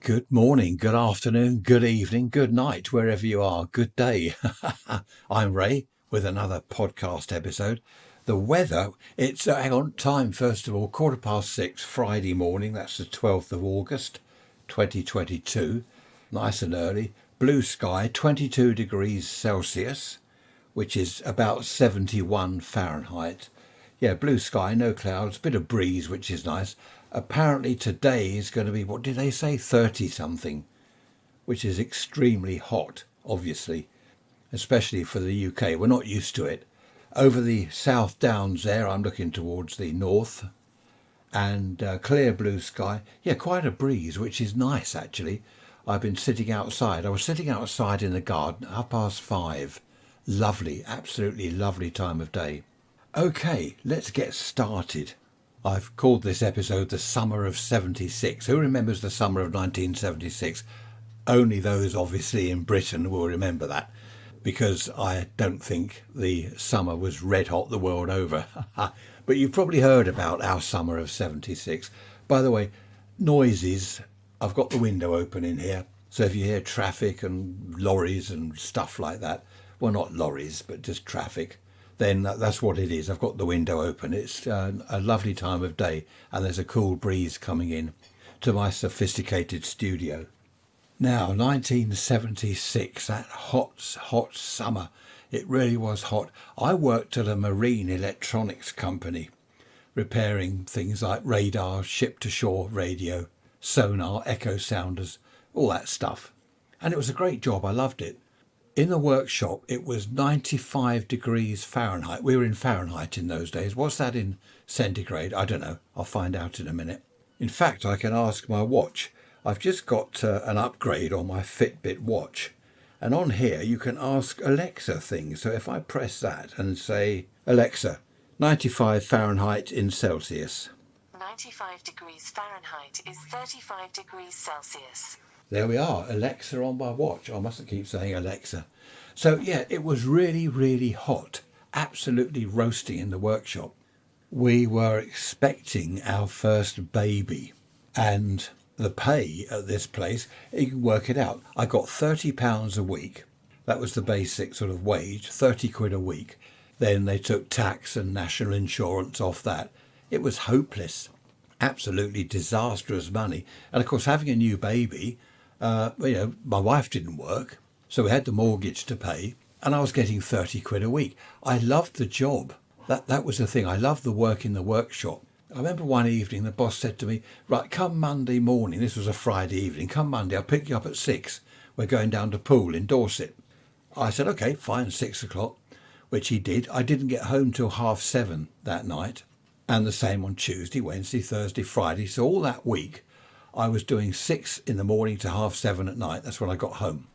Good morning, good afternoon, good evening, good night, wherever you are. Good day. I'm Ray with another podcast episode. The weather, it's hang on, time first of all, 6:15 Friday morning. That's the 12th of August, 2022. Nice and early. Blue sky, 22 degrees Celsius, which is about 71 Fahrenheit. Yeah, blue sky, no clouds, bit of breeze, which is nice. Apparently today is going to be, what did they say, 30 something, which is extremely hot, obviously, especially for the UK. We're not used to it. Over the South Downs there, I'm looking towards the north, and clear blue sky. Yeah, quite a breeze, which is nice, actually. I've been sitting outside. I was sitting outside in the garden, 5:30. Lovely, absolutely lovely time of day. Okay, let's get started. I've called this episode The Summer of 76. Who remembers the summer of 1976? Only those obviously in Britain will remember that, because I don't think the summer was red hot the world over. But you've probably heard about our summer of 76. By the way, noises, I've got the window open in here. So if you hear traffic and lorries and stuff like that, well, not lorries, but just traffic, then that's what it is. I've got the window open. It's a lovely time of day, and there's a cool breeze coming in to my sophisticated studio. Now, 1976, that hot summer. It really was hot. I worked at a marine electronics company, repairing things like radar, ship-to-shore radio, sonar, echo sounders, all that stuff. And it was a great job. I loved it. In the workshop, it was 95 degrees Fahrenheit. We were in Fahrenheit in those days. What's that in centigrade? I don't know. I'll find out in a minute. In fact, I can ask my watch. I've just got an upgrade on my Fitbit watch. And on here, you can ask Alexa things. So if I press that and say, Alexa, 95 Fahrenheit in Celsius. 95 degrees Fahrenheit is 35 degrees Celsius. There we are, Alexa on my watch. I mustn't keep saying Alexa. So yeah, it was really, really hot, absolutely roasting in the workshop. We were expecting our first baby, and the pay at this place, you can work it out. I got £30 a week. That was the basic sort of wage, 30 quid a week. Then they took tax and national insurance off that. It was hopeless, absolutely disastrous money. And of course, having a new baby, my wife didn't work, so we had the mortgage to pay, and I was getting 30 quid a week. I loved the job. That was the thing. I loved the work in the workshop. I remember one evening the boss said to me, right, come Monday morning, this was a Friday evening, come Monday, I'll pick you up at 6. We're going down to Poole in Dorset. I said, okay, fine, 6 o'clock, which he did. I didn't get home till 7:30 that night, and the same on Tuesday, Wednesday, Thursday, Friday. So all that week, I was doing 6 in the morning to 7:30 at night. That's when I got home.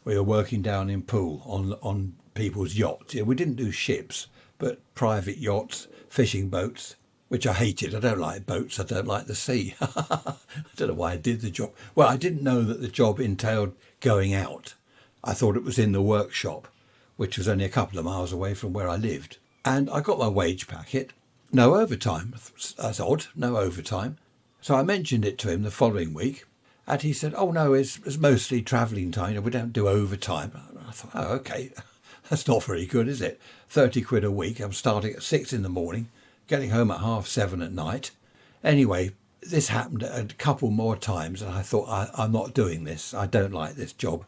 We were working down in Poole on people's yachts. We didn't do ships, but private yachts, fishing boats, which I hated. I don't like boats. I don't like the sea. I don't know why I did the job. Well, I didn't know that the job entailed going out. I thought it was in the workshop, which was only a couple of miles away from where I lived. And I got my wage packet. No overtime. That's odd. No overtime. So I mentioned it to him the following week, and he said, oh, no, it's mostly travelling time. We don't do overtime. I thought, oh, OK, that's not very good, is it? 30 quid a week. I'm starting at 6 in the morning, getting home at 7:30 at night. Anyway, this happened a couple more times, and I thought, I'm not doing this. I don't like this job.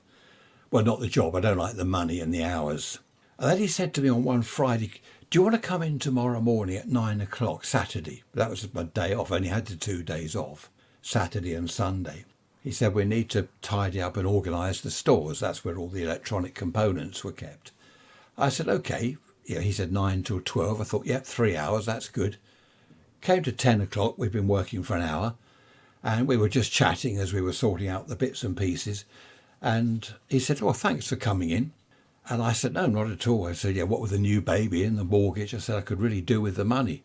Well, not the job. I don't like the money and the hours. And then he said to me on one Friday, do you want to come in tomorrow morning at 9 o'clock, Saturday? That was my day off. I only had the 2 days off, Saturday and Sunday. He said, we need to tidy up and organise the stores. That's where all the electronic components were kept. I said, OK. Yeah, he said 9 till 12. I thought, yep, 3 hours. That's good. Came to 10 o'clock. We'd been working for an hour. And we were just chatting as we were sorting out the bits and pieces. And he said, well, thanks for coming in. And I said, no, not at all. I said, yeah, what with the new baby and the mortgage, I said I could really do with the money.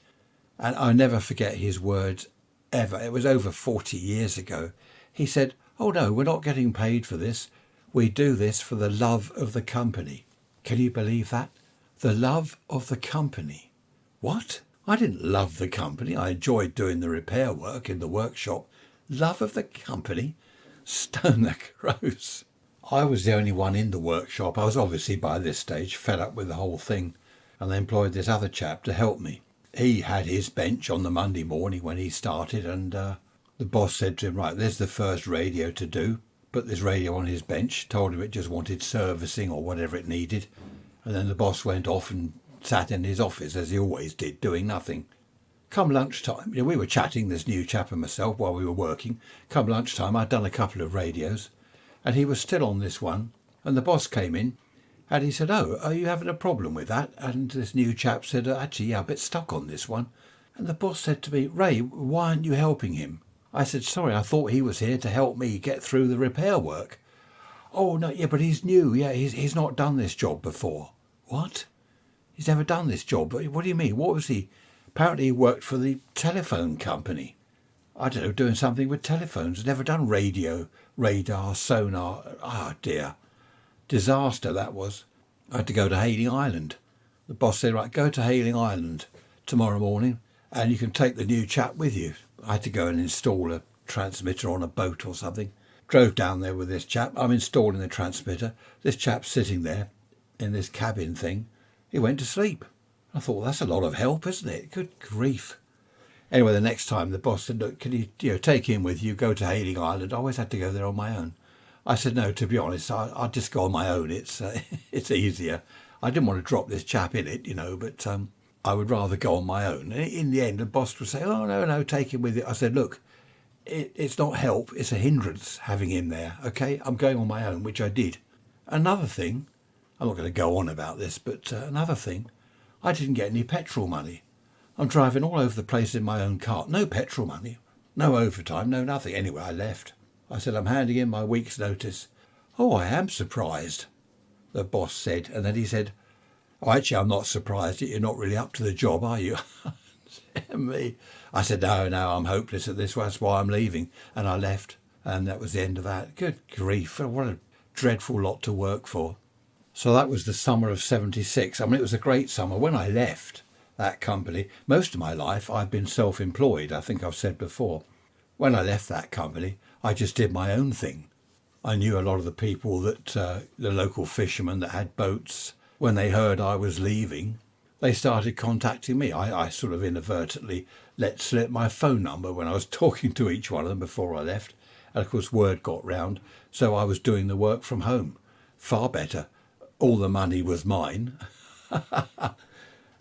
And I'll never forget his words ever. It was over 40 years ago. He said, oh, no, we're not getting paid for this. We do this for the love of the company. Can you believe that? The love of the company. What? I didn't love the company. I enjoyed doing the repair work in the workshop. Love of the company? Stone the crows. I was the only one in the workshop. I was obviously by this stage fed up with the whole thing, and they employed this other chap to help me. He had his bench on the Monday morning when he started, and the boss said to him, right, there's the first radio to do. Put this radio on his bench, told him it just wanted servicing or whatever it needed, and then the boss went off and sat in his office as he always did, doing nothing. Come lunchtime, we were chatting, this new chap and myself, while we were working. Come lunchtime, I'd done a couple of radios, and he was still on this one, and the boss came in, and he said, oh, are you having a problem with that? And this new chap said, actually, yeah, I'm a bit stuck on this one. And the boss said to me, Ray, why aren't you helping him? I said, sorry, I thought he was here to help me get through the repair work. Oh, no, yeah, but he's new. Yeah, he's not done this job before. What? He's never done this job? What do you mean? What was he? Apparently he worked for the telephone company. I don't know, doing something with telephones. Never done radio, radar, sonar. Ah, dear. Disaster that was. I had to go to Hayling Island. The boss said, right, go to Hayling Island tomorrow morning and you can take the new chap with you. I had to go and install a transmitter on a boat or something. Drove down there with this chap. I'm installing the transmitter. This chap's sitting there in this cabin thing. He went to sleep. I thought, well, that's a lot of help, isn't it? Good grief. Anyway, the next time the boss said, look, can you take him with you, go to Hayling Island? I always had to go there on my own. I said, no, to be honest, I'll just go on my own. It's easier. I didn't want to drop this chap in it, but I would rather go on my own. And in the end, the boss would say, oh, no, take him with you. I said, look, it's not help, it's a hindrance having him there, okay? I'm going on my own, which I did. Another thing, I'm not going to go on about this, but another thing, I didn't get any petrol money. I'm driving all over the place in my own car. No petrol money, no overtime, no nothing. Anyway, I left. I said, I'm handing in my week's notice. Oh, I am surprised, the boss said. And then he said, oh, actually, I'm not surprised. You're not really up to the job, are you? Me. I said, no, I'm hopeless at this. That's why I'm leaving. And I left. And that was the end of that. Good grief. What a dreadful lot to work for. So that was the summer of 76. I mean, it was a great summer. When I left that company, most of my life I've been self-employed. I think I've said before. When I left that company, I just did my own thing. I knew a lot of the people that, the local fishermen that had boats, when they heard I was leaving, they started contacting me. I sort of inadvertently let slip my phone number when I was talking to each one of them before I left. And of course, word got round. So I was doing the work from home. Far better. All the money was mine.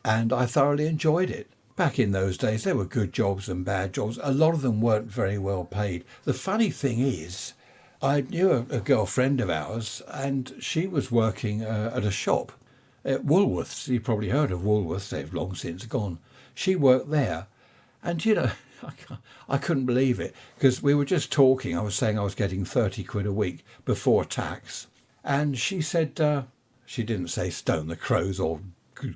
And I thoroughly enjoyed it. Back in those days, there were good jobs and bad jobs. A lot of them weren't very well paid. The funny thing is, I knew a girlfriend of ours, and she was working at a shop at Woolworths. You've probably heard of Woolworths. They've long since gone. She worked there. And, I couldn't believe it because we were just talking. I was saying I was getting 30 quid a week before tax. And she said, she didn't say stone the crows or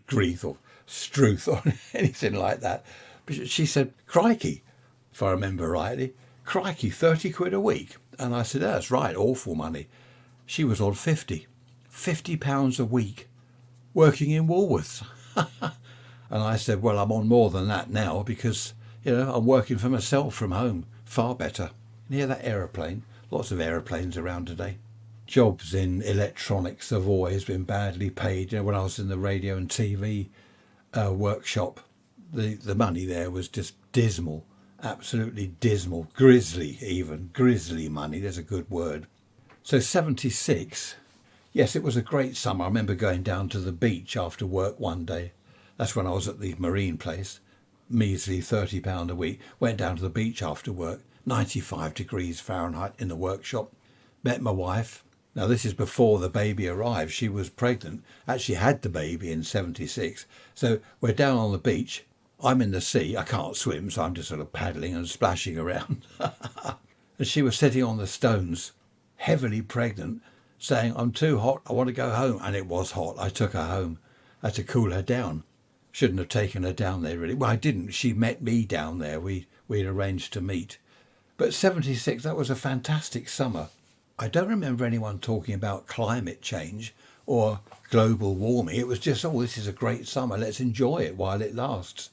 grief or struth or anything like that. But she said, crikey, if I remember rightly, crikey, 30 quid a week. And I said, that's right, awful money. She was on £50 a week working in Woolworths. And I said, well, I'm on more than that now because, I'm working for myself from home. Far better. You hear that aeroplane? Lots of aeroplanes around today. Jobs in electronics have always been badly paid. When I was in the radio and TV workshop, the money there was just dismal, absolutely dismal, grisly money. There's a good word. So 76, yes, it was a great summer. I remember going down to the beach after work one day. That's when I was at the marine place. Measly £30 a week. Went down to the beach after work. 95 degrees Fahrenheit in the workshop. Met my wife. Now, this is before the baby arrived. She was pregnant, actually had the baby in 76. So we're down on the beach. I'm in the sea. I can't swim, so I'm just sort of paddling and splashing around. And she was sitting on the stones, heavily pregnant, saying, I'm too hot. I want to go home. And it was hot. I took her home. I had to cool her down. Shouldn't have taken her down there, really. Well, I didn't. She met me down there. We'd arranged to meet. But 76, that was a fantastic summer. I don't remember anyone talking about climate change or global warming. It was just, this is a great summer. Let's enjoy it while it lasts.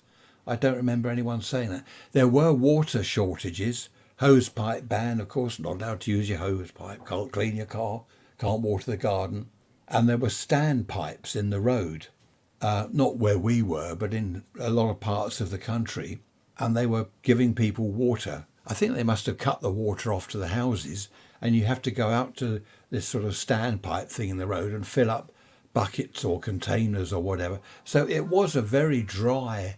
I don't remember anyone saying that. There were water shortages Hosepipe ban, of course, not allowed to use your hosepipe, can't clean your car, can't water the garden. And there were standpipes in the road, not where we were, but in a lot of parts of the country. And they were giving people water. I think they must have cut the water off to the houses, and you have to go out to this sort of standpipe thing in the road and fill up buckets or containers or whatever. So it was a very dry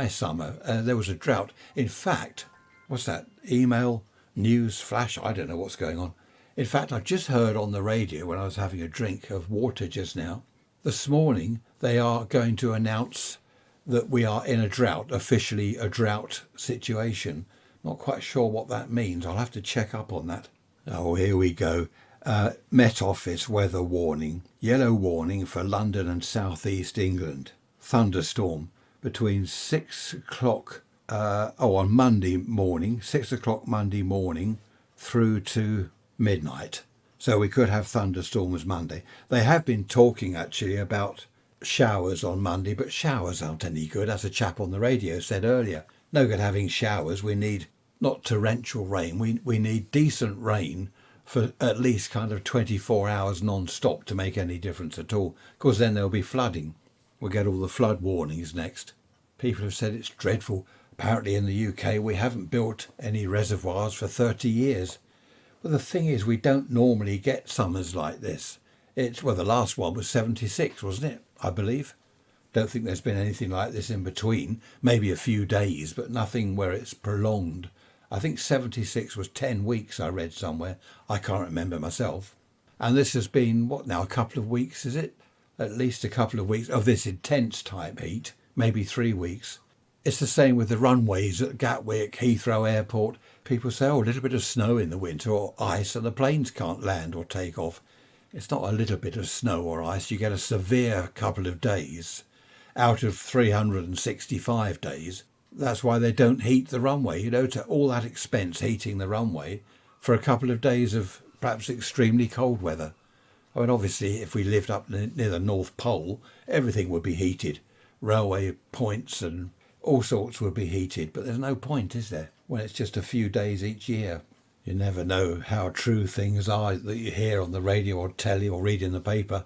summer. There was a drought. In fact, what's that? Email, news, flash, I don't know what's going on. In fact, I just heard on the radio when I was having a drink of water just now, this morning they are going to announce that we are in a drought, officially a drought situation. Not quite sure what that means. I'll have to check up on that. Oh, here we go. Met Office weather warning. Yellow warning for London and South East England. Thunderstorm between 6 o'clock, on Monday morning, 6 o'clock Monday morning through to midnight. So we could have thunderstorms Monday. They have been talking actually about showers on Monday, but showers aren't any good. As a chap on the radio said earlier, no good having showers. We need not torrential rain. We need decent rain for at least kind of 24 hours non-stop to make any difference at all. Of course, then there'll be flooding. We'll get all the flood warnings next. People have said it's dreadful. Apparently in the UK, we haven't built any reservoirs for 30 years. Well, the thing is, we don't normally get summers like this. The last one was 76, wasn't it? I believe. Don't think there's been anything like this in between.Maybe a few days, but nothing where it's prolonged. I think 76 was 10 weeks, I read somewhere. I can't remember myself. And this has been, a couple of weeks, is it? At least a couple of weeks of this intense type heat, maybe 3 weeks. It's the same with the runways at Gatwick, Heathrow Airport. People say, a little bit of snow in the winter or ice and the planes can't land or take off. It's not a little bit of snow or ice. You get a severe couple of days out of 365 days. That's why they don't heat the runway, to all that expense heating the runway for a couple of days of perhaps extremely cold weather. I mean, obviously, if we lived up near the North Pole, everything would be heated. Railway points and all sorts would be heated, but there's no point, is there, when it's just a few days each year? You never know how true things are that you hear on the radio or telly or read in the paper.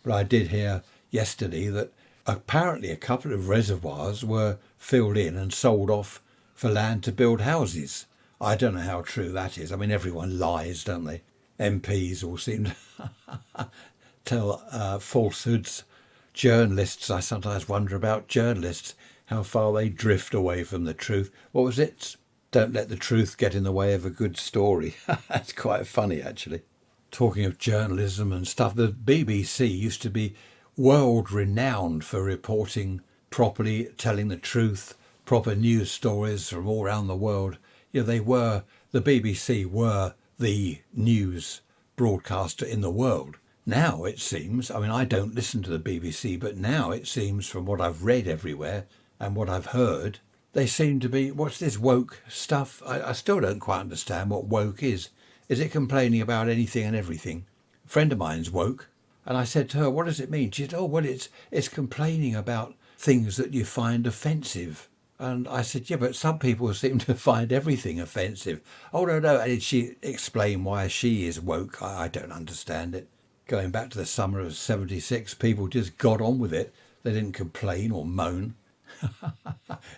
But I did hear yesterday that apparently a couple of reservoirs were filled in and sold off for land to build houses. I don't know how true that is. I mean, everyone lies, don't they? MPs all seem to tell falsehoods. Journalists, I sometimes wonder about journalists, how far they drift away from the truth. What was it? Don't let the truth get in the way of a good story. That's quite funny, actually. Talking of journalism and stuff, the BBC used to be world renowned for reporting properly, telling the truth, proper news stories from all around the world. The BBC were the news broadcaster in the world. Now it seems, I don't listen to the BBC, but now it seems from what I've read everywhere and what I've heard, they seem to be, what's this woke stuff? I still don't quite understand what woke is. Is it complaining about anything and everything? A friend of mine's woke, and I said to her, what does it mean? She said, it's complaining about things that you find offensive. And I said, yeah, but some people seem to find everything offensive. Oh, no. And did she explain why she is woke? I don't understand it. Going back to the summer of 76, people just got on with it. They didn't complain or moan.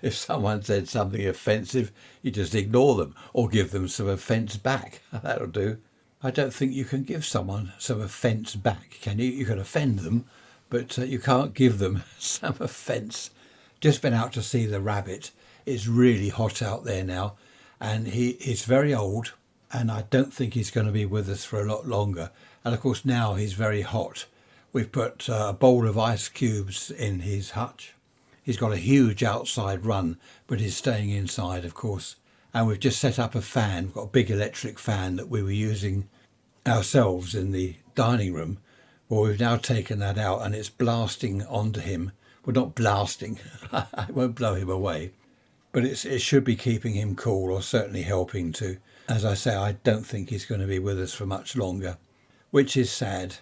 If someone said something offensive, you just ignore them or give them some offence back. That'll do. I don't think you can give someone some offence back, can you? You can offend them, but you can't give them some offence. Just been out to see the rabbit. It's really hot out there now, and he's very old, and I don't think he's going to be with us for a lot longer. And of course now he's very hot. We've put a bowl of ice cubes in his hutch. He's got a huge outside run, but he's staying inside, of course. And we've just set up a fan. We've got a big electric fan that we were using ourselves in the dining room. Well, we've now taken that out and it's blasting onto him. Well, not blasting. It won't blow him away. But it should be keeping him cool, or certainly helping to. As I say, I don't think he's going to be with us for much longer, which is sad.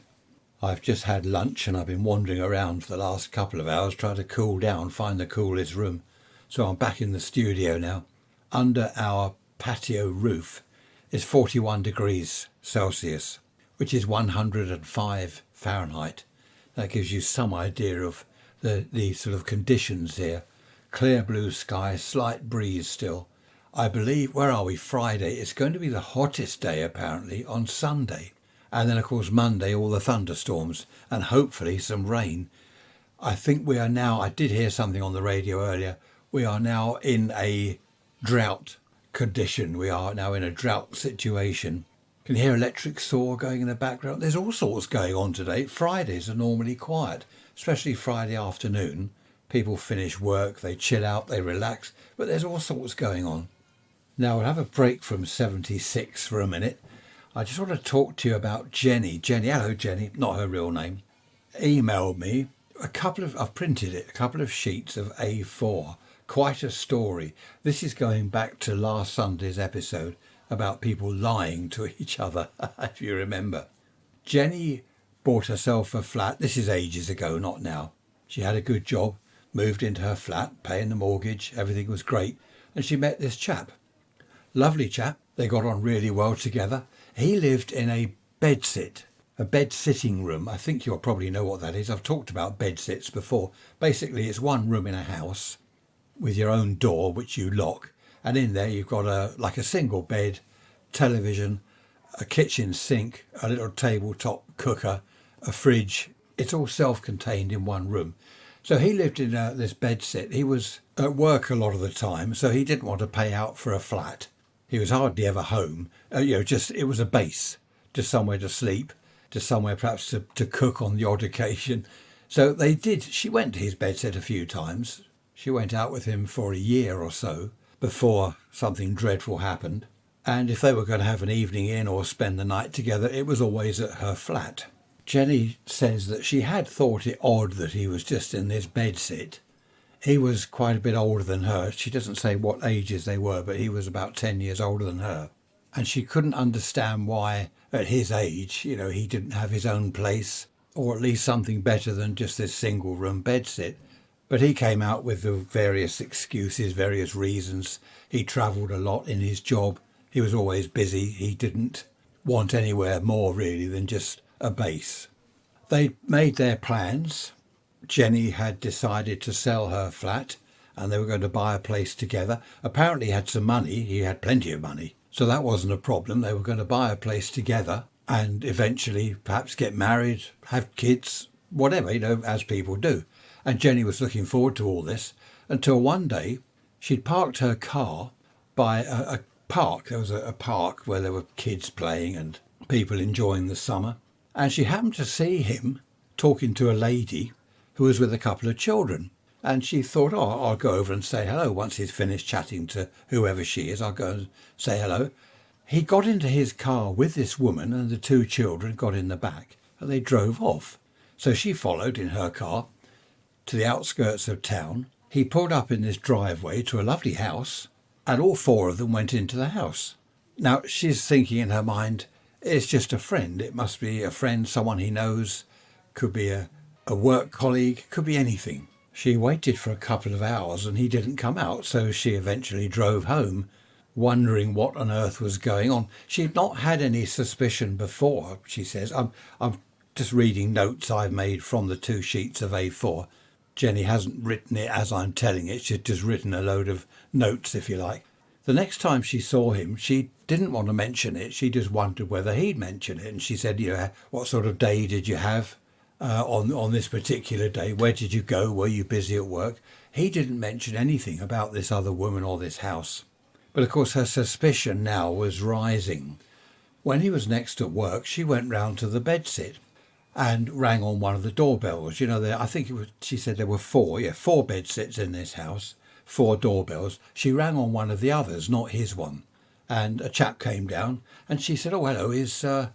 I've just had lunch and I've been wandering around for the last couple of hours trying to cool down, find the coolest room. So I'm back in the studio now, under our patio roof is 41 degrees Celsius, which is 105 Fahrenheit. That gives you some idea of the sort of conditions here. Clear blue sky, slight breeze still. I believe, where are we, Friday? It's going to be the hottest day apparently on Sunday. And then of course Monday, all the thunderstorms and hopefully some rain. I think we are now, I did hear something on the radio earlier, we are now in a drought condition. We are now in a drought situation. Can you hear electric saw going in the background? There's all sorts going on today. Fridays are normally quiet, especially Friday afternoon. People finish work, they chill out, they relax, but there's all sorts going on. Now, we'll have a break from 76 for a minute. I just want to talk to you about Jenny. Hello Jenny, not her real name, emailed me I've printed it, a couple of sheets of A4. Quite a story. This is going back to last Sunday's episode about people lying to each other, if you remember. Jenny bought herself a flat. This is ages ago, not now. She had a good job, moved into her flat, paying the mortgage, everything was great, and she met this chap. Lovely chap. They got on really well together. He lived in a bed-sitting room. I think you'll probably know what that is. I've talked about bed-sits before. Basically, it's one room in a house with your own door, which you lock. And in there, you've got a single bed, television, a kitchen sink, a little tabletop cooker, a fridge. It's all self-contained in one room. So he lived in this bed-sit. He was at work a lot of the time, so he didn't want to pay out for a flat. He was hardly ever home. It was a base, just somewhere to sleep, just somewhere perhaps to cook on the odd occasion. So she went to his bedsit a few times. She went out with him for a year or so before something dreadful happened. And if they were going to have an evening in or spend the night together, it was always at her flat. Jenny says that she had thought it odd that he was just in this bedsit. He was quite a bit older than her. She doesn't say what ages they were, but he was about 10 years older than her. And she couldn't understand why, at his age, he didn't have his own place, or at least something better than just this single room bedsit. But he came out with the various excuses, various reasons. He travelled a lot in his job. He was always busy. He didn't want anywhere more really than just a base. They made their plans. Jenny had decided to sell her flat and they were going to buy a place together. Apparently he had some money. He had plenty of money. So that wasn't a problem. They were going to buy a place together and eventually perhaps get married, have kids, whatever, as people do. And Jenny was looking forward to all this until one day she'd parked her car by a park. There was a park where there were kids playing and people enjoying the summer. And she happened to see him talking to a lady who was with a couple of children. And she thought, I'll go over and say hello. Once he's finished chatting to whoever she is, I'll go and say hello. He got into his car with this woman and the two children got in the back and they drove off. So she followed in her car to the outskirts of town. He pulled up in this driveway to a lovely house and all four of them went into the house. Now she's thinking in her mind, it's just a friend. It must be a friend, someone he knows, could be a work colleague, could be anything. She waited for a couple of hours and he didn't come out, so she eventually drove home, wondering what on earth was going on. She'd not had any suspicion before, she says. I'm just reading notes I've made from the 2 sheets of A4. Jenny hasn't written it as I'm telling it. She's just written a load of notes, if you like. The next time she saw him, she didn't want to mention it. She just wondered whether he'd mention it. And she said, what sort of day did you have on this particular day? Where did you go? Were you busy at work? He didn't mention anything about this other woman or this house. But of course her suspicion now was rising. When he was next at work, she went round to the bedsit and rang on one of the doorbells. I think she said there were 4 bedsits in this house, 4 doorbells. She rang on one of the others, not his one. And a chap came down and she said, hello,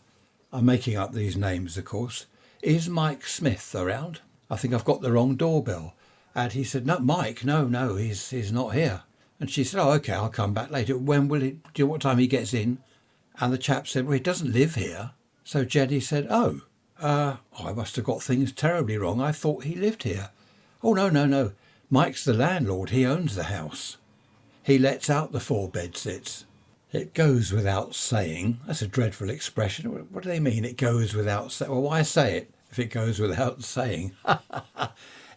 I'm making up these names, of course. Is Mike Smith around? I think I've got the wrong doorbell. And he said, no, Mike, no, he's not here. And she said, okay, I'll come back later. When will it, do you know what time he gets in? And the chap said, he doesn't live here. So Jenny said, I must have got things terribly wrong. I thought he lived here. Oh, no. Mike's the landlord. He owns the house. He lets out the 4 bedsits. It goes without saying. That's a dreadful expression. What do they mean? It goes without saying. Well, why say it if it goes without saying?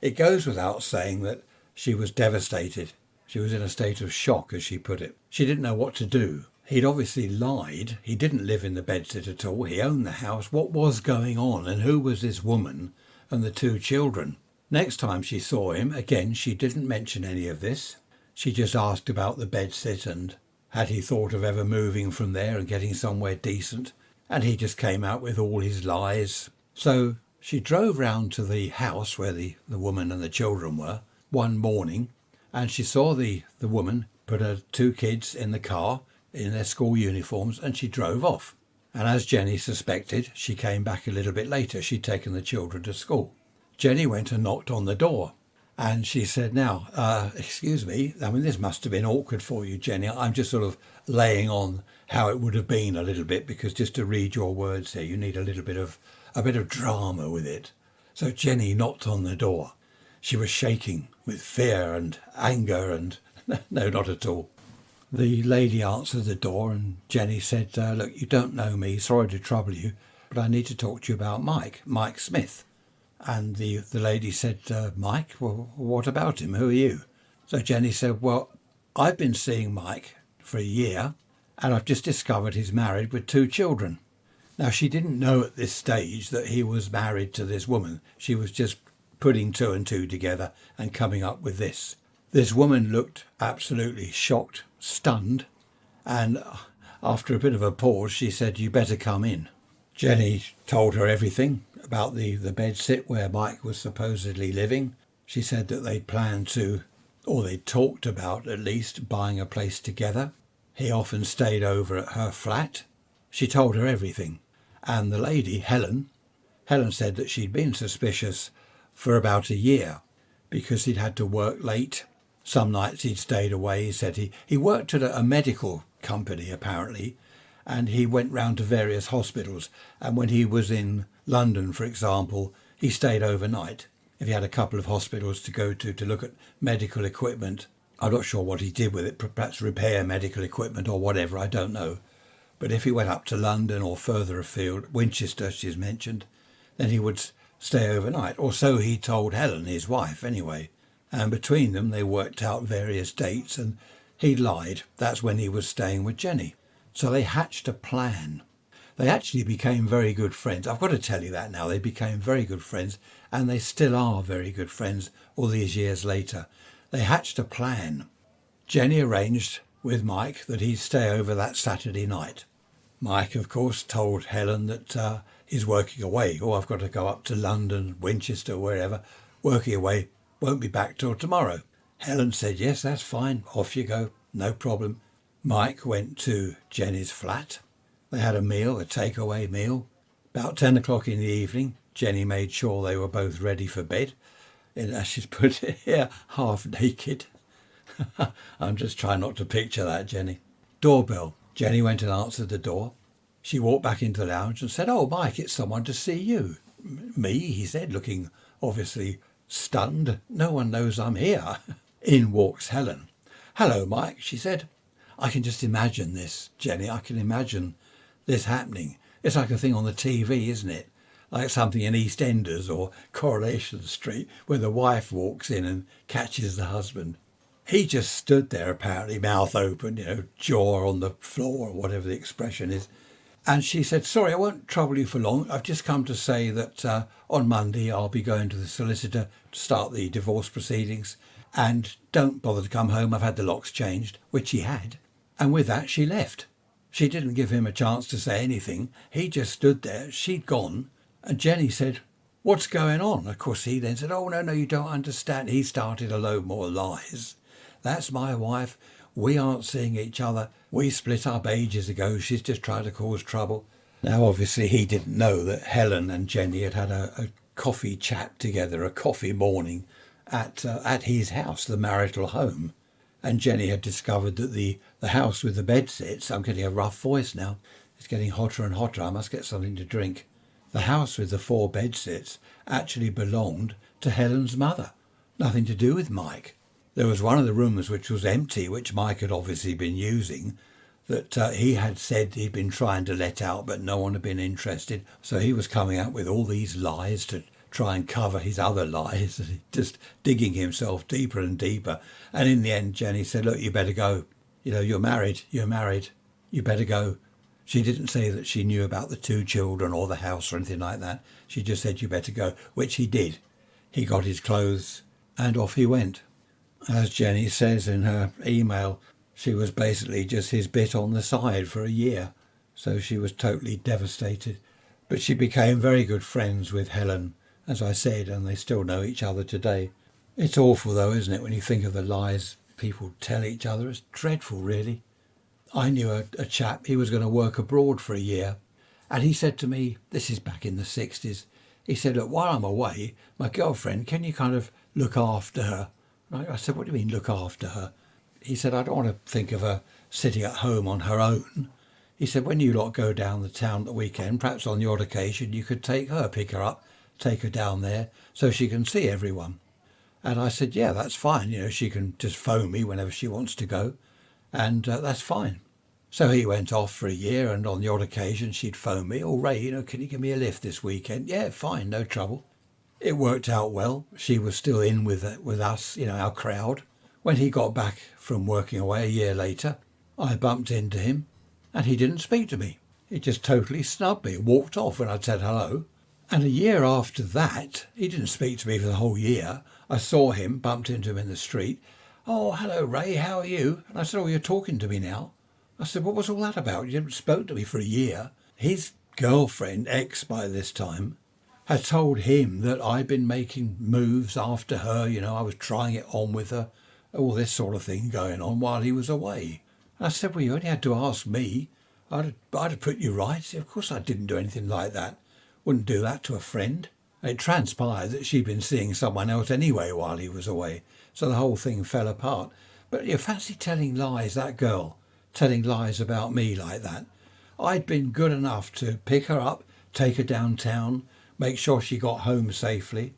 It goes without saying that she was devastated. She was in a state of shock, as she put it. She didn't know what to do. He'd obviously lied. He didn't live in the bedsit at all. He owned the house. What was going on? And who was this woman and the 2 children? Next time she saw him, again, she didn't mention any of this. She just asked about the bedsit and had he thought of ever moving from there and getting somewhere decent? And he just came out with all his lies. So she drove round to the house where the woman and the children were one morning, and she saw the woman put her 2 kids in the car in their school uniforms, and she drove off. And as Jenny suspected, she came back a little bit later. She'd taken the children to school. Jenny went and knocked on the door. And she said, now, excuse me, I mean, this must have been awkward for you, Jenny. I'm just sort of laying on how it would have been a little bit, because just to read your words here, you need a bit of drama with it. So Jenny knocked on the door. She was shaking with fear and anger and no, not at all. The lady answered the door and Jenny said, look, you don't know me, sorry to trouble you, but I need to talk to you about Mike Smith. And the lady said, Mike, well, what about him? Who are you? So Jenny said, well, I've been seeing Mike for a year and I've just discovered he's married with 2 children. Now, she didn't know at this stage that he was married to this woman. She was just putting 2 and 2 together and coming up with this. This woman looked absolutely shocked, stunned, and after a bit of a pause, she said, you better come in. Jenny told her everything about the bedsit where Mike was supposedly living. She said that they'd planned to, or they'd talked about at least, buying a place together. He often stayed over at her flat. She told her everything. And the lady, Helen said that she'd been suspicious for about a year because he'd had to work late. Some nights he'd stayed away. He said he worked at a medical company, apparently, and he went round to various hospitals. And when he was in London, for example, he stayed overnight. If he had a couple of hospitals to go to look at medical equipment, I'm not sure what he did with it, perhaps repair medical equipment or whatever, I don't know. But if he went up to London or further afield, Winchester, she's mentioned, then he would stay overnight. Or so he told Helen, his wife, anyway. And between them, they worked out various dates, and he lied. That's when he was staying with Jenny. So they hatched a plan. They actually became very good friends. I've got to tell you that now. They became very good friends, and they still are very good friends all these years later. They hatched a plan. Jenny arranged with Mike that he'd stay over that Saturday night. Mike, of course, told Helen that he's working away. Oh, I've got to go up to London, Winchester, wherever. Working away, won't be back till tomorrow. Helen said, yes, that's fine. Off you go. No problem. Mike went to Jenny's flat. They had a meal, a takeaway meal. About 10 o'clock in the evening, Jenny made sure they were both ready for bed. And as she's put it here, half naked. I'm just trying not to picture that, Jenny. Doorbell. Jenny went and answered the door. She walked back into the lounge and said, oh, Mike, it's someone to see you. Me, he said, looking obviously stunned. No one knows I'm here. In walks Helen. Hello, Mike, she said. I can just imagine this, Jenny. I can imagine this happening. It's like a thing on the TV, isn't it? Like something in EastEnders or Coronation Street where the wife walks in and catches the husband. He just stood there, apparently, mouth open, jaw on the floor, or whatever the expression is. And she said, sorry, I won't trouble you for long. I've just come to say that on Monday I'll be going to the solicitor to start the divorce proceedings. And don't bother to come home. I've had the locks changed, which he had. And with that, she left. She didn't give him a chance to say anything. He just stood there. She'd gone. And Jenny said, what's going on? Of course, he then said, oh, no, you don't understand. He started a load more lies. That's my wife. We aren't seeing each other. We split up ages ago. She's just trying to cause trouble. Now, obviously, he didn't know that Helen and Jenny had had a coffee chat together, a coffee morning at his house, the marital home. And Jenny had discovered that the house with the bedsits, I'm getting a rough voice now, it's getting hotter and hotter, I must get something to drink. The house with the 4 bedsits actually belonged to Helen's mother, nothing to do with Mike. There was one of the rooms which was empty, which Mike had obviously been using. that he had said he'd been trying to let out, but no one had been interested. So he was coming up with all these lies to try and cover his other lies, just digging himself deeper and deeper. And in the end, Jenny said, look, you better go. You're married, you better go. She didn't say that she knew about the 2 children or the house or anything like that. She just said, you better go, which he did. He got his clothes and off he went. As Jenny says in her email, she was basically just his bit on the side for a year. So she was totally devastated. But she became very good friends with Helen, as I said, and they still know each other today. It's awful though, isn't it, when you think of the lies people tell each other? It's dreadful, really. I knew a chap, he was going to work abroad for a year. And he said to me, this is back in the 60s, he said, look, while I'm away, my girlfriend, can you kind of look after her? I said, what do you mean look after her? He said, I don't want to think of her sitting at home on her own. He said, when you lot go down the town at the weekend, perhaps on the odd occasion, you could take her, pick her up, take her down there so she can see everyone. And I said, yeah, that's fine. She can just phone me whenever she wants to go. And that's fine. So he went off for a year, and on the odd occasion she'd phone me, oh, Ray, can you give me a lift this weekend? Yeah, fine, no trouble. It worked out well. She was still in with us, our crowd. When he got back from working away a year later, I bumped into him and he didn't speak to me. He just totally snubbed me, walked off when I'd said hello. And a year after that, he didn't speak to me for the whole year. I saw him, bumped into him in the street. Oh, hello, Ray, how are you? And I said, oh, you're talking to me now. I said, what was all that about? You haven't spoken to me for a year. His girlfriend, ex by this time, had told him that I'd been making moves after her. I was trying it on with her. All this sort of thing going on while he was away. I said, well, you only had to ask me. I'd have put you right. Of course I didn't do anything like that. Wouldn't do that to a friend. It transpired that she'd been seeing someone else anyway while he was away. So the whole thing fell apart. But you fancy telling lies, that girl, telling lies about me like that. I'd been good enough to pick her up, take her downtown, make sure she got home safely.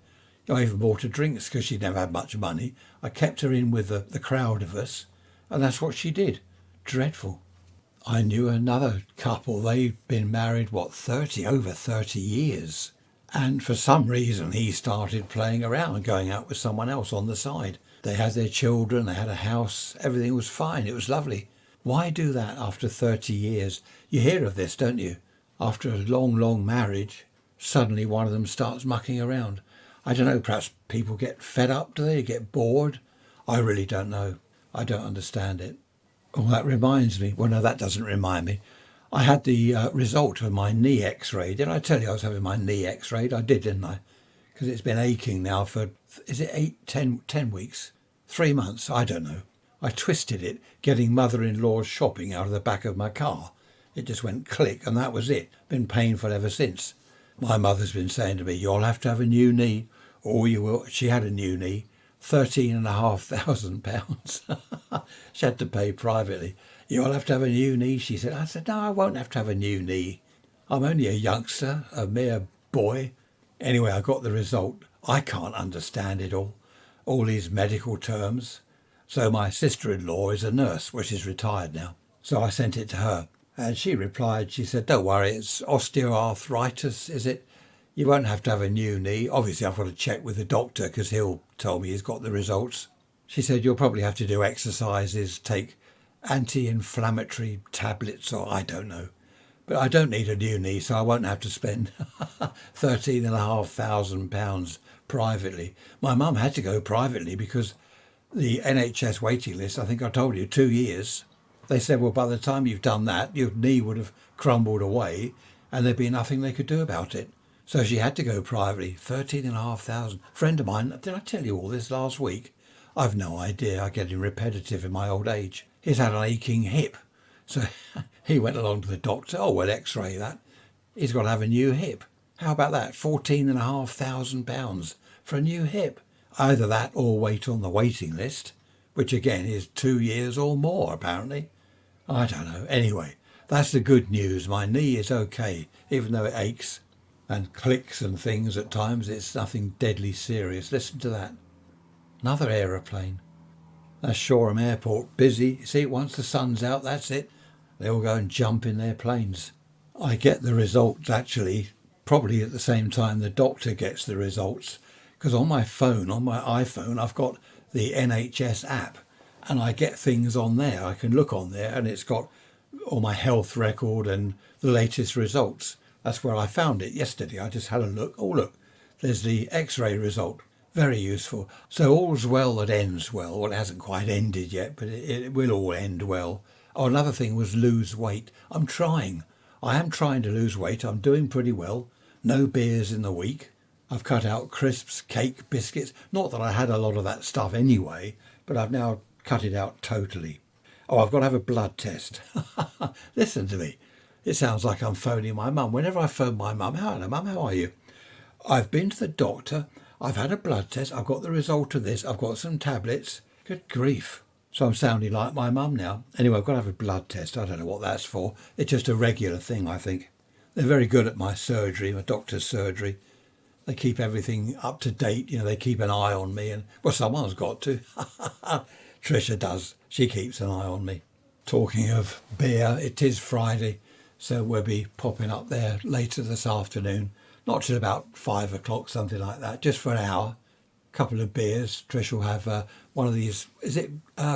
I even bought her drinks because she'd never had much money. I kept her in with the crowd of us, and that's what she did. Dreadful. I knew another couple. They'd been married, over 30 years. And for some reason, he started playing around, going out with someone else on the side. They had their children, they had a house, everything was fine. It was lovely. Why do that after 30 years? You hear of this, don't you? After a long, long marriage, suddenly one of them starts mucking around. I don't know, perhaps people get fed up, do they? Get bored? I really don't know. I don't understand it. Oh, that reminds me. Well, no, that doesn't remind me. I had the result of my knee x-ray. Did I tell you I was having my knee x-rayed? I did, didn't I? Because it's been aching now for, is it 10 weeks? 3 months? I don't know. I twisted it, getting mother-in-law's shopping out of the back of my car. It just went click, and that was it. Been painful ever since. My mother's been saying to me, you'll have to have a new knee. Oh, you will. She had a new knee. £13,500. She had to pay privately. You'll have to have a new knee, she said. I said, no, I won't have to have a new knee. I'm only a youngster, a mere boy. Anyway, I got the result. I can't understand it all these medical terms. So my sister-in-law is a nurse, well, she's retired now. So I sent it to her. And she replied, she said, don't worry, it's osteoarthritis, is it? You won't have to have a new knee. Obviously, I've got to check with the doctor because he'll tell me he's got the results. She said, you'll probably have to do exercises, take anti-inflammatory tablets, or I don't know. But I don't need a new knee, so I won't have to spend £13,500 privately. My mum had to go privately because the NHS waiting list, I think I told you, 2 years. They said, well, by the time you've done that, your knee would have crumbled away and there'd be nothing they could do about it. So she had to go privately, £13,500. Friend of mine, did I tell you all this last week? I've no idea. I'm getting repetitive in my old age. He's had an aching hip. So he went along to the doctor. Oh, well, x-ray that. He's got to have a new hip. How about that? £14,500 for a new hip. Either that or wait on the waiting list, which again is 2 years or more, apparently. I don't know. Anyway, that's the good news. My knee is okay, even though it aches and clicks and things at times. It's nothing deadly serious. Listen to that. Another aeroplane. That's Shoreham Airport. Busy. See, once the sun's out, that's it. They all go and jump in their planes. I get the results actually probably at the same time the doctor gets the results, because on my iPhone, I've got the NHS app and I get things on there. I can look on there and it's got all my health record and the latest results. That's where I found it yesterday. I just had a look. Oh, look, there's the X-ray result. Very useful. So all's well that ends well. Well, it hasn't quite ended yet, but it will all end well. Oh, another thing was lose weight. I am trying to lose weight. I'm doing pretty well. No beers in the week. I've cut out crisps, cake, biscuits. Not that I had a lot of that stuff anyway, but I've now cut it out totally. Oh, I've got to have a blood test. Listen to me. It sounds like I'm phoning my mum. Whenever I phone my mum, hello mum, how are you? I've been to the doctor. I've had a blood test. I've got the result of this. I've got some tablets. Good grief. So I'm sounding like my mum now. Anyway, I've got to have a blood test. I don't know what that's for. It's just a regular thing, I think. They're very good at my surgery, my doctor's surgery. They keep everything up to date. You know, they keep an eye on me. And well, someone's got to. Trisha does. She keeps an eye on me. Talking of beer, it is Friday. So we'll be popping up there later this afternoon. Not till about 5 o'clock, something like that, just for an hour. Couple of beers. Trish will have one of these, is it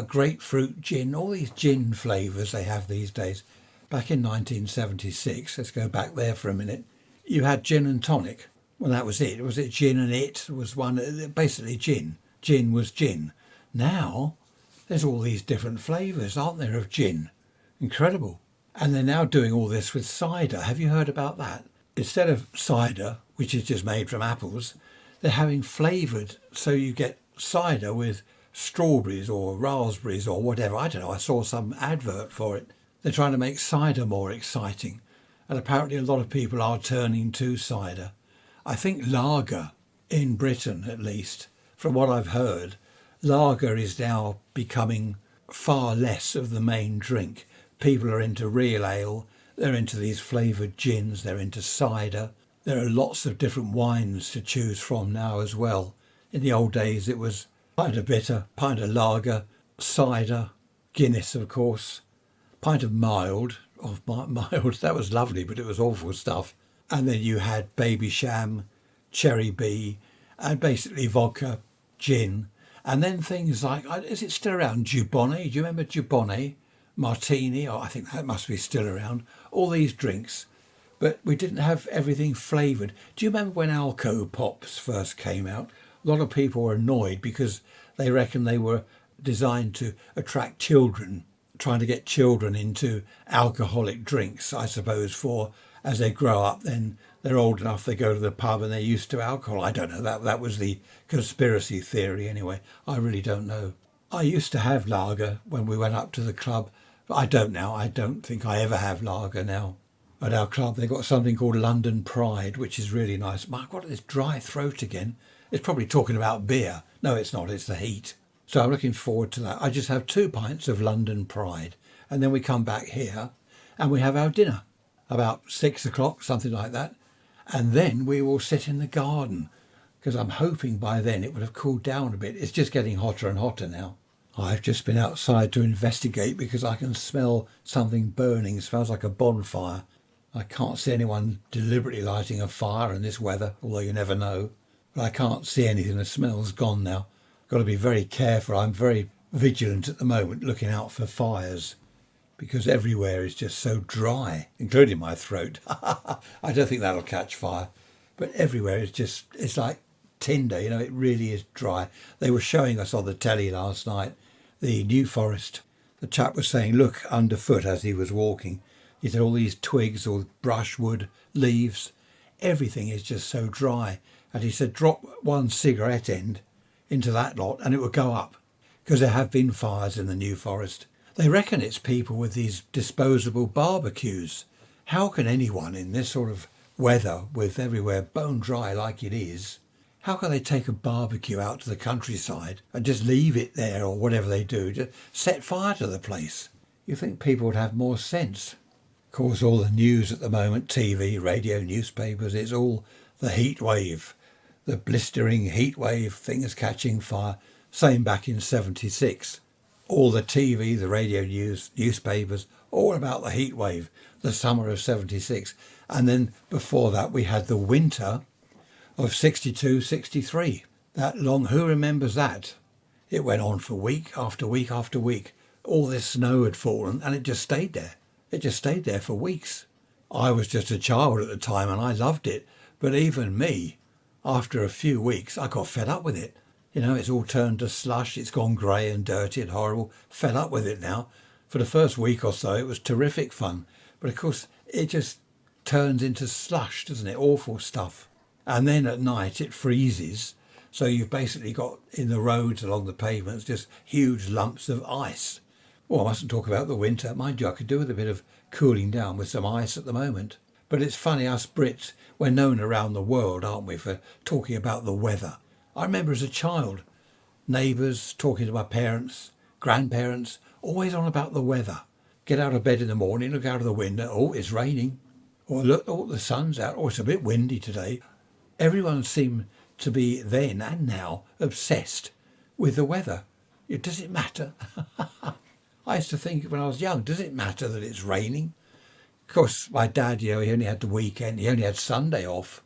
grapefruit gin? All these gin flavours they have these days. Back in 1976, let's go back there for a minute, you had gin and tonic. Well, that was it. Was it gin and it was one, basically gin. Gin was gin. Now, there's all these different flavours, aren't there, of gin? Incredible. And they're now doing all this with cider. Have you heard about that? Instead of cider, which is just made from apples, they're having flavoured, so you get cider with strawberries or raspberries or whatever. I don't know, I saw some advert for it. They're trying to make cider more exciting. And apparently a lot of people are turning to cider. I think lager, in Britain at least, from what I've heard, lager is now becoming far less of the main drink. People are into real ale. They're into these flavoured gins, they're into cider. There are lots of different wines to choose from now as well. In the old days it was pint of bitter, pint of lager, cider, Guinness of course, pint of mild, that was lovely but it was awful stuff. And then you had baby sham, cherry bee and basically vodka, gin. And then things like, is it still around, Dubonnet? Do you remember Dubonnet? Martini, I think that must be still around, all these drinks, but we didn't have everything flavoured. Do you remember when Alco Pops first came out? A lot of people were annoyed because they reckon they were designed to attract children, trying to get children into alcoholic drinks, I suppose, for as they grow up, then they're old enough, they go to the pub and they're used to alcohol. I don't know, that was the conspiracy theory anyway. I really don't know. I used to have lager when we went up to the club. But I don't now. I don't think I ever have lager now. At our club, they've got something called London Pride, which is really nice. My God, this dry throat again. It's probably talking about beer. No, it's not. It's the heat. So I'm looking forward to that. I just have 2 pints of London Pride. And then we come back here and we have our dinner. About 6 o'clock, something like that. And then we will sit in the garden. Because I'm hoping by then it would have cooled down a bit. It's just getting hotter and hotter now. I've just been outside to investigate because I can smell something burning. It smells like a bonfire. I can't see anyone deliberately lighting a fire in this weather, although you never know. But I can't see anything. The smell's gone now. Got to be very careful. I'm very vigilant at the moment, looking out for fires because everywhere is just so dry, including my throat. I don't think that'll catch fire. But everywhere is just, it's like tinder, you know, it really is dry. They were showing us on the telly last night the New Forest. The chap was saying, look underfoot as he was walking. He said all these twigs or brushwood, leaves, everything is just so dry. And he said drop one cigarette end into that lot and it would go up because there have been fires in the New Forest. They reckon it's people with these disposable barbecues. How can anyone in this sort of weather with everywhere bone dry like it is, how can they take a barbecue out to the countryside and just leave it there or whatever they do, just set fire to the place? You think people would have more sense. Of course, all the news at the moment, TV, radio, newspapers, it's all the heat wave, the blistering heat wave, things catching fire. Same back in 76. All the TV, the radio news, newspapers, all about the heat wave, the summer of 76. And then before that, we had the winter of 62, 63. That long, who remembers that? It went on for week after week after week. All this snow had fallen and it just stayed there. It just stayed there for weeks. I was just a child at the time and I loved it. But even me, after a few weeks, I got fed up with it. You know, it's all turned to slush. It's gone grey and dirty and horrible. Fed up with it now. For the first week or so, it was terrific fun. But of course, it just turns into slush, doesn't it? Awful stuff. And then at night, it freezes. So you've basically got in the roads along the pavements just huge lumps of ice. Well, I mustn't talk about the winter. Mind you, I could do with a bit of cooling down with some ice at the moment. But it's funny, us Brits, we're known around the world, aren't we, for talking about the weather. I remember as a child, neighbours talking to my parents, grandparents, always on about the weather. Get out of bed in the morning, look out of the window, oh, it's raining. Or look, oh, the sun's out, oh, it's a bit windy today. Everyone seemed to be then and now obsessed with the weather. Does it matter? I used to think when I was young, does it matter that it's raining? Of course, my dad, he only had the weekend. He only had Sunday off.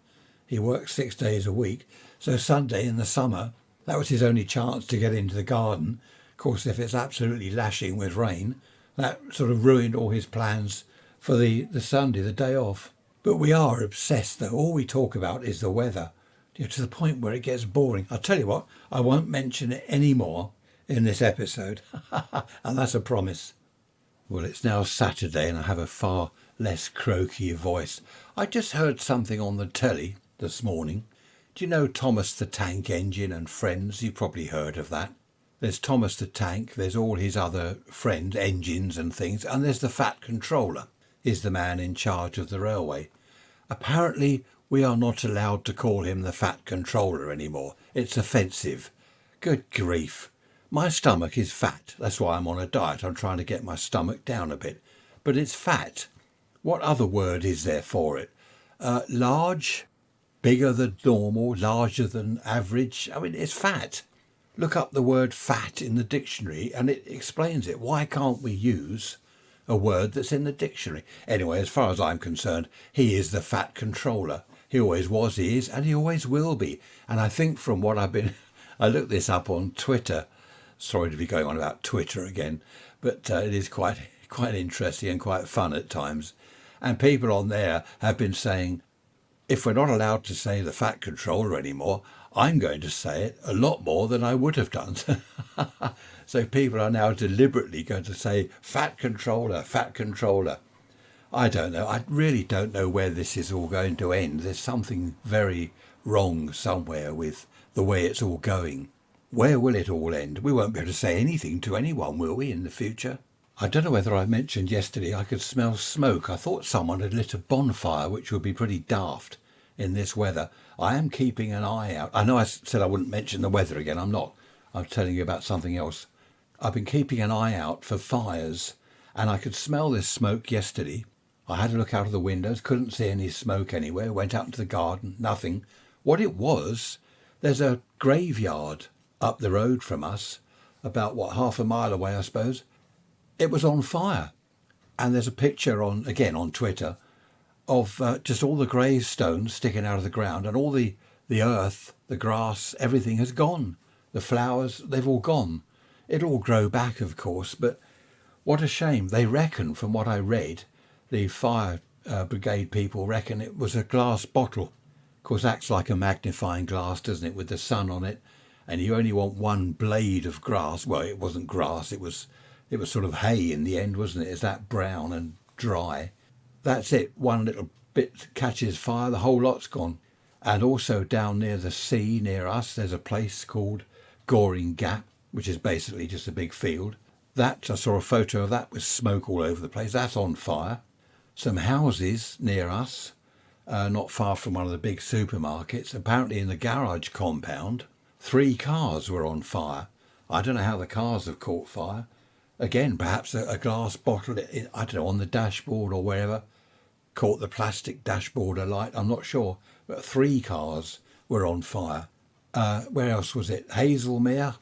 He worked 6 days a week. So Sunday in the summer, that was his only chance to get into the garden. Of course, if it's absolutely lashing with rain, that sort of ruined all his plans for the Sunday, the day off. But we are obsessed, though. All we talk about is the weather, to the point where it gets boring. I'll tell you what, I won't mention it anymore in this episode. And that's a promise. Well, it's now Saturday and I have a far less croaky voice. I just heard something on the telly this morning. Do you know Thomas the Tank Engine and Friends? You've probably heard of that. There's Thomas the Tank, there's all his other friends, engines and things, and there's the Fat Controller, is the man in charge of the railway. Apparently, we are not allowed to call him the Fat Controller anymore. It's offensive. Good grief. My stomach is fat. That's why I'm on a diet. I'm trying to get my stomach down a bit. But it's fat. What other word is there for it? Large, bigger than normal, larger than average. I mean, it's fat. Look up the word fat in the dictionary and it explains it. Why can't we use a word that's in the dictionary? Anyway, as far as I'm concerned, he is the Fat Controller. He always was, he is, and he always will be. And I think from what I looked this up on Twitter. Sorry to be going on about Twitter again, but it is quite interesting and quite fun at times. And people on there have been saying, if we're not allowed to say the Fat Controller anymore, I'm going to say it a lot more than I would have done. So people are now deliberately going to say Fat Controller, Fat Controller. I don't know. I really don't know where this is all going to end. There's something very wrong somewhere with the way it's all going. Where will it all end? We won't be able to say anything to anyone, will we, in the future? I don't know whether I mentioned yesterday I could smell smoke. I thought someone had lit a bonfire, which would be pretty daft in this weather. I am keeping an eye out. I know I said I wouldn't mention the weather again. I'm not. I'm telling you about something else. I've been keeping an eye out for fires, and I could smell this smoke yesterday. I had a look out of the windows, couldn't see any smoke anywhere, went out into the garden, nothing. What it was, there's a graveyard up the road from us, about, half a mile away, I suppose. It was on fire. And there's a picture on Twitter of just all the gravestones sticking out of the ground and all the earth, the grass, everything has gone. The flowers, they've all gone. It'll all grow back, of course, but what a shame. They reckon, from what I read, the fire brigade people reckon it was a glass bottle. Of course, acts like a magnifying glass, doesn't it, with the sun on it. And you only want one blade of grass. Well, it wasn't grass, it was sort of hay in the end, wasn't it? It's that brown and dry. That's it. One little bit catches fire, the whole lot's gone. And also down near the sea, near us, there's a place called Goring Gap, which is basically just a big field. That, I saw a photo of that with smoke all over the place. That's on fire. Some houses near us, not far from one of the big supermarkets, apparently in the garage compound, 3 cars were on fire. I don't know how the cars have caught fire. Again, perhaps a glass bottle, I don't know, on the dashboard or wherever, caught the plastic dashboard alight. I'm not sure. But 3 cars were on fire. Where else was it? Hazelmere,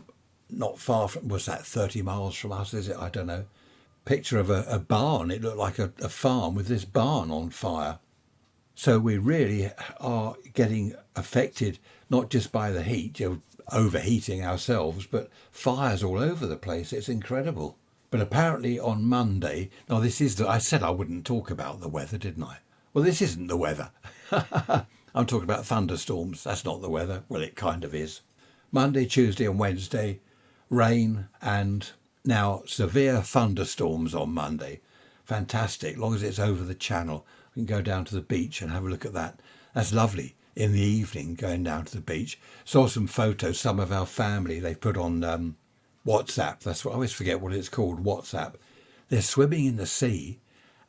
not far from, was that 30 miles from us, is it? I don't know. picture of a barn. It looked like a farm with this barn on fire. So we really are getting affected, not just by the heat, overheating ourselves, but fires all over the place. It's incredible. But apparently on Monday, now I said I wouldn't talk about the weather, didn't I? Well, this isn't the weather. I'm talking about thunderstorms. That's not the weather. Well, it kind of is. Monday, Tuesday and Wednesday, rain and now severe thunderstorms on Monday. Fantastic. As long as it's over the channel, we can go down to the beach and have a look at that. That's lovely. In the evening, going down to the beach. Saw some photos, some of our family, they've put on WhatsApp. That's what I always forget what it's called, WhatsApp. They're swimming in the sea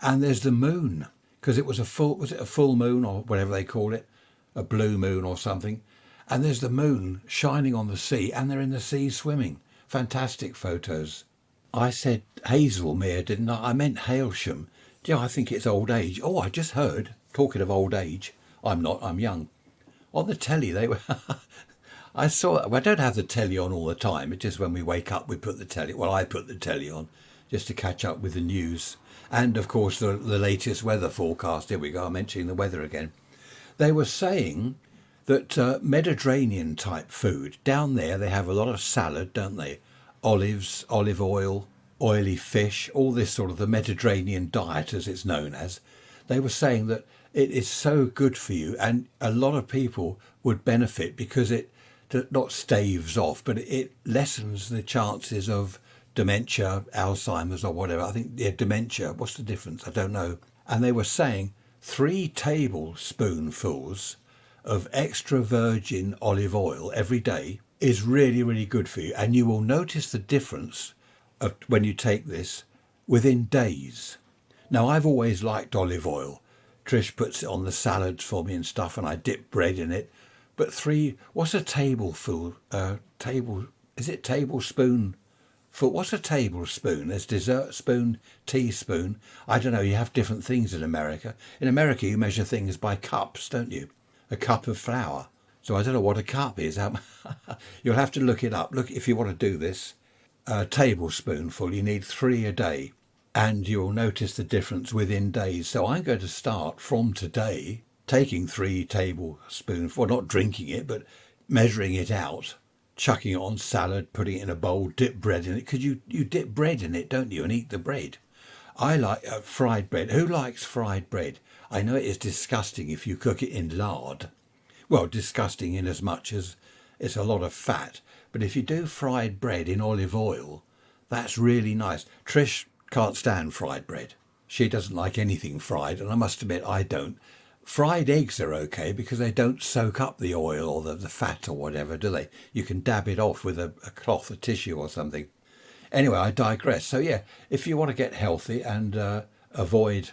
and there's the moon. Because was it a full moon or whatever they call it? A blue moon or something. And there's the moon shining on the sea and they're in the sea swimming. Fantastic photos. I said Hazelmere, didn't I? I meant Hailsham. I think it's old age. Oh, I just heard, talking of old age, I'm not, I'm young. On the telly, they were... I don't have the telly on all the time. It's just when we wake up, I put the telly on just to catch up with the news. And, of course, the latest weather forecast. Here we go, I'm mentioning the weather again. They were saying that Mediterranean type food, down there they have a lot of salad, don't they? Olives, olive oil, oily fish, all this sort of the Mediterranean diet as it's known as. They were saying that it is so good for you and a lot of people would benefit because it not staves off, but it lessens the chances of dementia, Alzheimer's or whatever. I think dementia, what's the difference? I don't know. And they were saying 3 tablespoonfuls of extra virgin olive oil every day is really, really good for you. And you will notice the difference of when you take this within days. Now, I've always liked olive oil. Trish puts it on the salads for me and stuff, and I dip bread in it. But what's a tablespoon? Is it tablespoon? What's a tablespoon? There's dessert spoon, teaspoon. I don't know, you have different things in America. In America, you measure things by cups, don't you? A cup of flour. So I don't know what a cup is. You'll have to look it up. Look, if you want to do this, a tablespoonful, you need 3 a day. And you'll notice the difference within days. So I'm going to start from today taking 3 tablespoons, well, not drinking it, but measuring it out, chucking it on salad, putting it in a bowl, dip bread in it, because you dip bread in it, don't you, and eat the bread. I like fried bread. Who likes fried bread? I know it is disgusting if you cook it in lard. Well, disgusting in as much as it's a lot of fat. But if you do fried bread in olive oil, that's really nice. Trish can't stand fried bread. She doesn't like anything fried, and I must admit I don't. Fried eggs are okay because they don't soak up the oil or the fat or whatever, do they? You can dab it off with a cloth, a tissue or something. Anyway, I digress. So yeah, if you want to get healthy and avoid,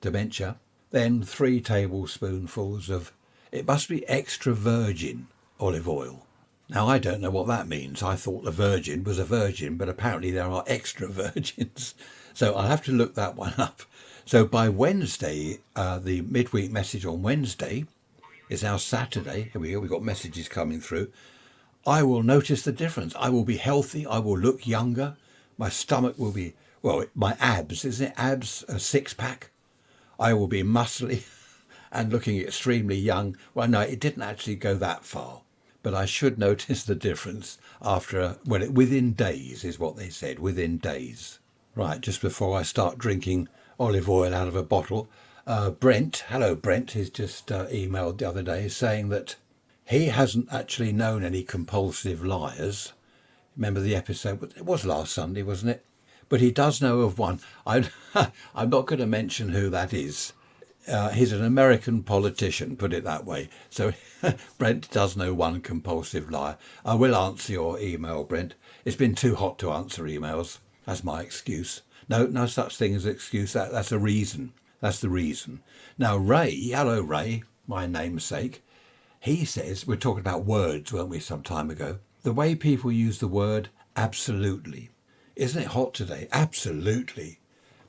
dementia, then 3 tablespoonfuls of, it must be extra virgin olive oil. Now, I don't know what that means. I thought the virgin was a virgin, but apparently there are extra virgins. So I'll have to look that one up. So by Wednesday, the midweek message on Wednesday is now Saturday. Here we go. We've got messages coming through. I will notice the difference. I will be healthy. I will look younger. My stomach will be, my abs, isn't it? Abs, a 6-pack. I will be muscly and looking extremely young. Well, no, it didn't actually go that far. But I should notice the difference within days is what they said, within days. Right, just before I start drinking olive oil out of a bottle, Brent, hello Brent, he's just emailed the other day saying that he hasn't actually known any compulsive liars. Remember the episode? It was last Sunday, wasn't it? But he does know of one. I'm not going to mention who that is. He's an American politician, put it that way. So Brent does know one compulsive liar. I will answer your email, Brent. It's been too hot to answer emails. That's my excuse. No such thing as excuse. That's a reason. That's the reason. Now, Ray, hello, Ray, my namesake. He says, we're talking about words, weren't we, some time ago? The way people use the word absolutely. Isn't it hot today? Absolutely.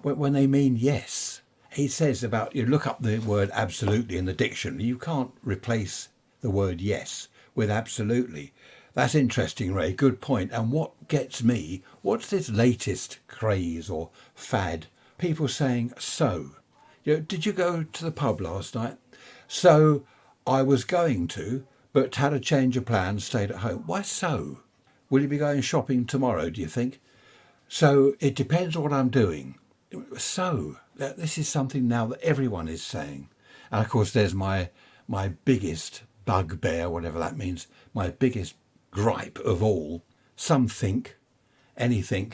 When they mean yes. He says you look up the word absolutely in the dictionary, you can't replace the word yes with absolutely. That's interesting, Ray. Good point. And what gets me, what's this latest craze or fad? People saying, so, did you go to the pub last night? So, I was going to, but had a change of plans, stayed at home. Why so? Will you be going shopping tomorrow, do you think? So, it depends on what I'm doing. So, this is something now that everyone is saying. And of course, there's my biggest bugbear, whatever that means, my biggest gripe of all. Some think, anything.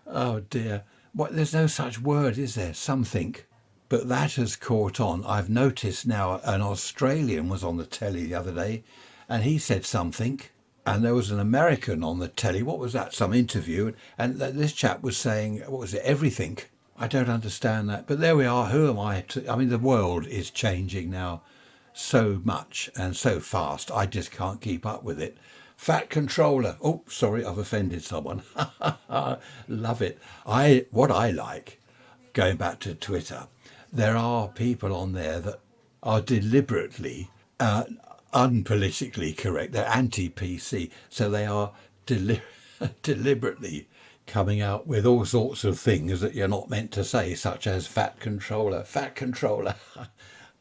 Oh dear. There's no such word, is there? Some think. But that has caught on. I've noticed now an Australian was on the telly the other day and he said something. And there was an American on the telly. What was that? Some interview. And this chap was saying, what was it? Everything. I don't understand that. But there we are. Who am I? I mean, the world is changing now so much and so fast. I just can't keep up with it. Fat controller. Oh, sorry, I've offended someone. Love it. What I like, going back to Twitter, there are people on there that are deliberately unpolitically correct. They're anti-PC. So they are deliberately coming out with all sorts of things that you're not meant to say, such as fat controller. Fat controller.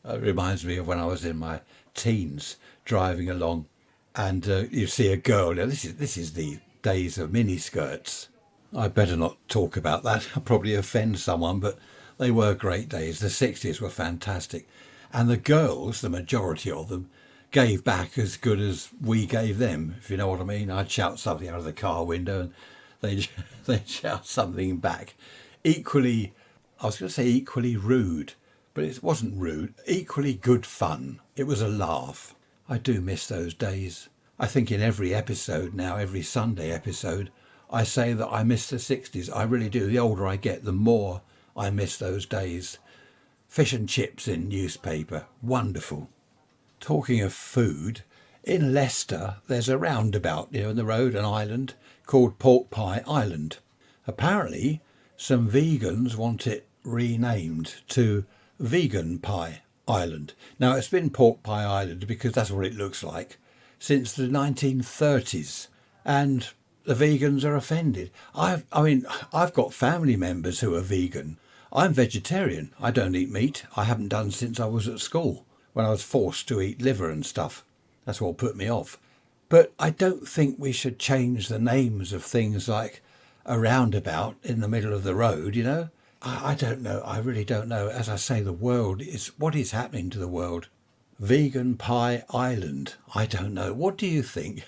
It reminds me of when I was in my teens driving along and you see a girl. Now, this is the days of miniskirts. I better not talk about that. I'll probably offend someone, but they were great days. The 60s were fantastic. And the girls, the majority of them, gave back as good as we gave them, if you know what I mean. I'd shout something out of the car window and they'd shout something back. Equally, I was going to say equally rude, but it wasn't rude. Equally good fun. It was a laugh. I do miss those days. I think in every episode now, every Sunday episode, I say that I miss the 60s. I really do. The older I get, the more I miss those days. Fish and chips in newspaper. Wonderful. Talking of food, in Leicester, there's a roundabout, in the road, an island, called Pork Pie Island. Apparently, some vegans want it renamed to Vegan Pie Island. Now, it's been Pork Pie Island because that's what it looks like since the 1930s. And the vegans are offended. I've got family members who are vegan. I'm vegetarian. I don't eat meat. I haven't done since I was at school, when I was forced to eat liver and stuff. That's what put me off. But I don't think we should change the names of things like a roundabout in the middle of the road, I don't know. I really don't know. As I say, what is happening to the world? Vegan Pie Island. I don't know. What do you think?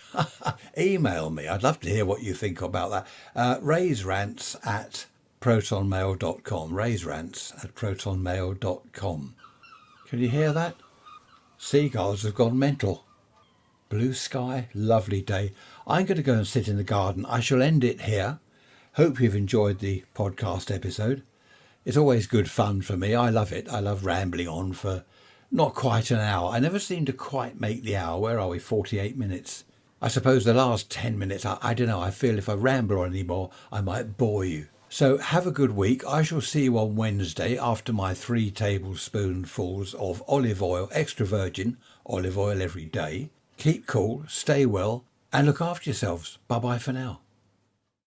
Email me. I'd love to hear what you think about that. Ray's Rants at protonmail.com. Ray's Rants at protonmail.com. Can you hear that? Seagulls have gone mental. Blue sky, lovely day. I'm going to go and sit in the garden. I shall end it here. Hope you've enjoyed the podcast episode. It's always good fun for me. I love it. I love rambling on for not quite an hour. I never seem to quite make the hour. Where are we? 48 minutes. I suppose the last 10 minutes, I don't know. I feel if I ramble on anymore, I might bore you. So have a good week. I shall see you on Wednesday after my 3 tablespoonfuls of olive oil, extra virgin olive oil every day. Keep cool, stay well, and look after yourselves. Bye-bye for now.